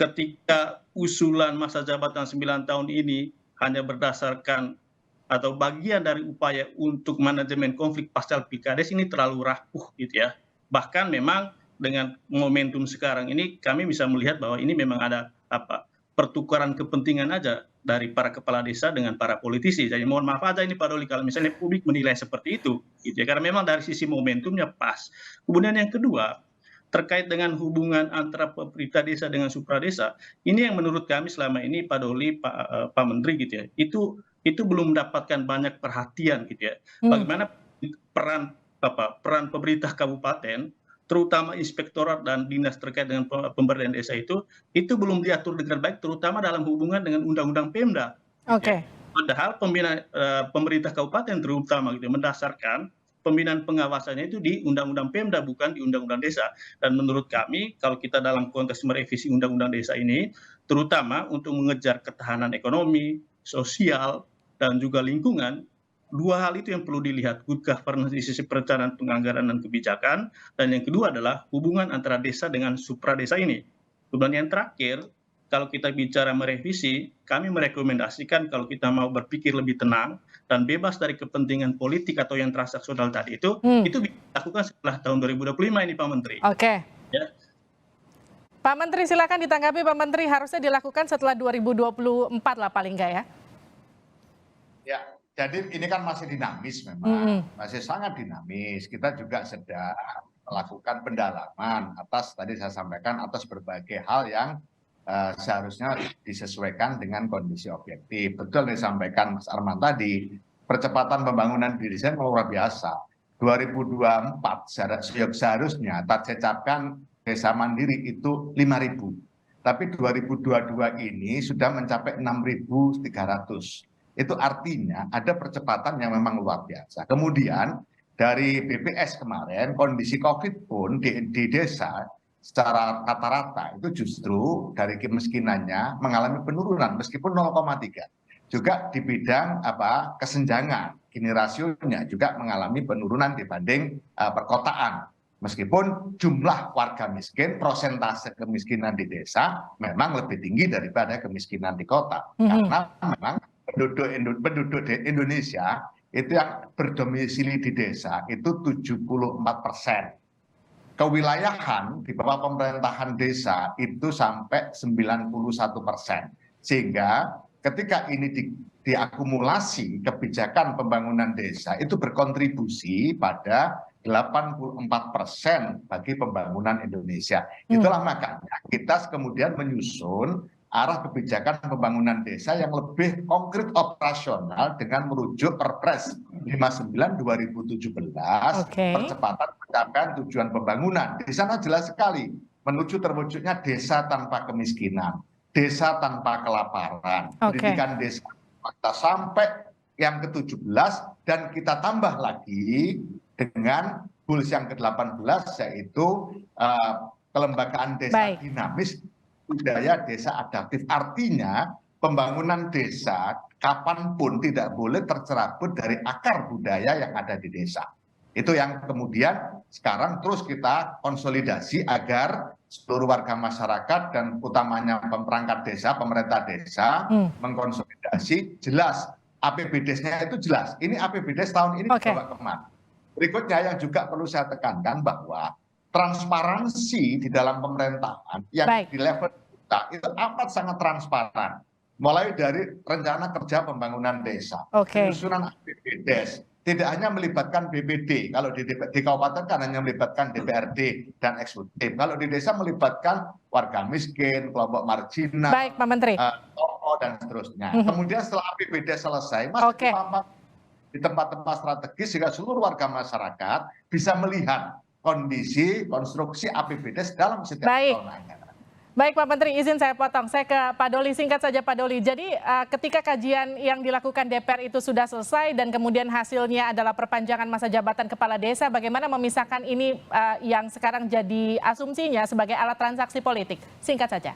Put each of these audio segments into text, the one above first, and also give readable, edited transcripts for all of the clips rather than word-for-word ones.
ketika usulan masa jabatan 9 tahun ini hanya berdasarkan atau bagian dari upaya untuk manajemen konflik pasca Pilkades ini terlalu rapuh gitu ya. Bahkan memang dengan momentum sekarang ini kami bisa melihat bahwa ini memang ada pertukaran kepentingan aja dari para kepala desa dengan para politisi. Jadi mohon maaf aja ini Pak Doli kalau misalnya publik menilai seperti itu gitu ya. Karena memang dari sisi momentumnya pas. Kemudian yang kedua, terkait dengan hubungan antara pemerintah desa dengan supradesa, ini yang menurut kami selama ini Pak Doli, Pak Menteri gitu ya, itu belum mendapatkan banyak perhatian gitu ya. Bagaimana peran peran pemerintah kabupaten, terutama inspektorat dan dinas terkait dengan pemberdayaan desa itu belum diatur dengan baik, terutama dalam hubungan dengan undang-undang Pemda. Gitu ya. Padahal pemerintah kabupaten terutama gitu, mendasarkan pembinaan pengawasannya itu di undang-undang Pemda bukan di undang-undang desa. Dan menurut kami kalau kita dalam konteks merevisi undang-undang desa ini, terutama untuk mengejar ketahanan ekonomi, sosial, dan juga lingkungan, dua hal itu yang perlu dilihat, good governance di sisi perencanaan penganggaran dan kebijakan, dan yang kedua adalah hubungan antara desa dengan supradesa ini. Kemudian yang terakhir, kalau kita bicara merevisi, kami merekomendasikan kalau kita mau berpikir lebih tenang dan bebas dari kepentingan politik atau yang transaksional tadi itu bisa dilakukan setelah tahun 2025 ini Pak Menteri. Ya. Pak Menteri silakan ditanggapi Pak Menteri, harusnya dilakukan setelah 2024 lah paling nggak ya? Ya, jadi ini kan masih dinamis memang, masih sangat dinamis. Kita juga sedang melakukan pendalaman atas tadi saya sampaikan atas berbagai hal yang seharusnya disesuaikan dengan kondisi objektif. Betul disampaikan Mas Arman tadi, percepatan pembangunan di desa luar biasa. 2024 seharusnya target capaian desa mandiri itu 5.000. Tapi 2022 ini sudah mencapai 6.300. Itu artinya ada percepatan yang memang luar biasa. Kemudian dari BPS kemarin kondisi COVID pun di desa secara rata-rata itu justru dari kemiskinannya mengalami penurunan meskipun 0,3. Juga di bidang kesenjangan, gini rasionya juga mengalami penurunan dibanding perkotaan. Meskipun jumlah warga miskin, prosentase kemiskinan di desa memang lebih tinggi daripada kemiskinan di kota. Karena memang penduduk Indonesia itu yang berdomisili di desa itu 74%. Kewilayahan di bawah pemerintahan desa itu sampai 91%. Sehingga ketika ini diakumulasi kebijakan pembangunan desa itu berkontribusi pada 84% bagi pembangunan Indonesia. Itulah makanya kita kemudian menyusun arah kebijakan pembangunan desa yang lebih konkret operasional dengan merujuk Perpres 59 2017 percepatan pencapaian tujuan pembangunan. Di sana jelas sekali menuju terwujudnya desa tanpa kemiskinan, desa tanpa kelaparan, pendidikan desa sampai yang ke-17 dan kita tambah lagi dengan goals yang ke-18 yaitu kelembagaan desa dinamis, budaya desa adaptif. Artinya pembangunan desa kapanpun tidak boleh tercerabut dari akar budaya yang ada di desa. Itu yang kemudian sekarang terus kita konsolidasi agar seluruh warga masyarakat dan utamanya perangkat desa, pemerintah desa mengkonsolidasi jelas APBDes-nya itu jelas. Ini APBDes tahun ini dibawa kemana. Berikutnya yang juga perlu saya tekankan bahwa transparansi di dalam pemerintahan yang di level kita itu amat sangat transparan. Mulai dari rencana kerja pembangunan desa, penyusunan APBDes, tidak hanya melibatkan BPD. Kalau di kabupaten kan hanya melibatkan DPRD dan eksekutif. Kalau di desa melibatkan warga miskin, kelompok marginal, Pak Menteri. tokoh dan seterusnya. Kemudian setelah APBD selesai, masih di tempat-tempat strategis sehingga seluruh warga masyarakat bisa melihat kondisi konstruksi APBDes dalam setiap tahun anggaran. Baik Pak Menteri, izin saya potong. Saya ke Pak Doli, singkat saja Pak Doli. Jadi ketika kajian yang dilakukan DPR itu sudah selesai dan kemudian hasilnya adalah perpanjangan masa jabatan kepala desa, bagaimana memisahkan ini yang sekarang jadi asumsinya sebagai alat transaksi politik? Singkat saja.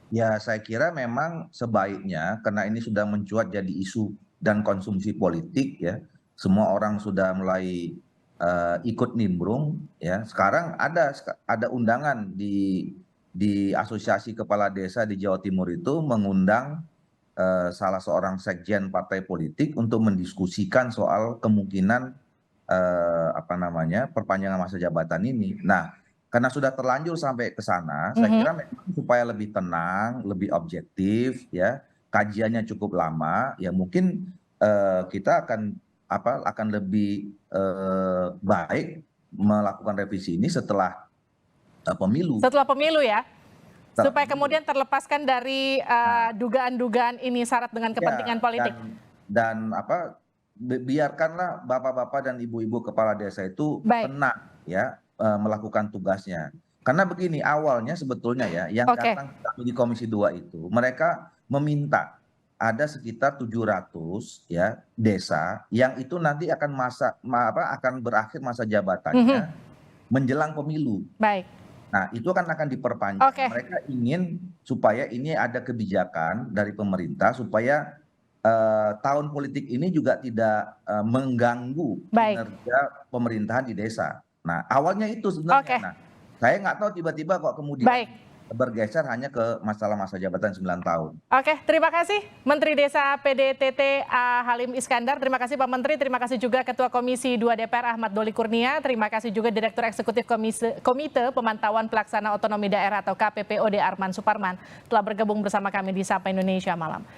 Ya, saya kira memang sebaiknya karena ini sudah mencuat jadi isu dan konsumsi politik ya. Semua orang sudah mulai ikut nimbrung ya. Sekarang ada undangan di di Asosiasi Kepala Desa di Jawa Timur itu mengundang salah seorang sekjen partai politik untuk mendiskusikan soal kemungkinan perpanjangan masa jabatan ini. Nah, karena sudah terlanjur sampai ke sana, saya kira memang supaya lebih tenang, lebih objektif, ya, kajiannya cukup lama, ya mungkin kita akan lebih baik melakukan revisi ini setelah pemilu. Setelah pemilu ya? Supaya kemudian terlepaskan dari dugaan-dugaan ini syarat dengan kepentingan politik. Dan biarkanlah bapak-bapak dan ibu-ibu kepala desa itu tenang ya melakukan tugasnya. Karena begini, awalnya sebetulnya ya yang datang di Komisi 2 itu mereka meminta ada sekitar 700 ya desa yang itu nanti akan akan berakhir masa jabatannya menjelang pemilu. Baik. Nah, itu akan diperpanjang. Mereka ingin supaya ini ada kebijakan dari pemerintah supaya tahun politik ini juga tidak mengganggu kinerja pemerintahan di desa. Nah, awalnya itu sebenarnya. Nah, saya nggak tahu tiba-tiba kok kemudian bergeser hanya ke masalah masa jabatan 9 tahun. Oke, terima kasih Menteri Desa PDTT Halim Iskandar. Terima kasih Pak Menteri, terima kasih juga Ketua Komisi 2 DPR Ahmad Doli Kurnia. Terima kasih juga Direktur Eksekutif Komite Pemantauan Pelaksana Otonomi Daerah atau KPPOD Arman Suparman telah bergabung bersama kami di Sapa Indonesia Malam.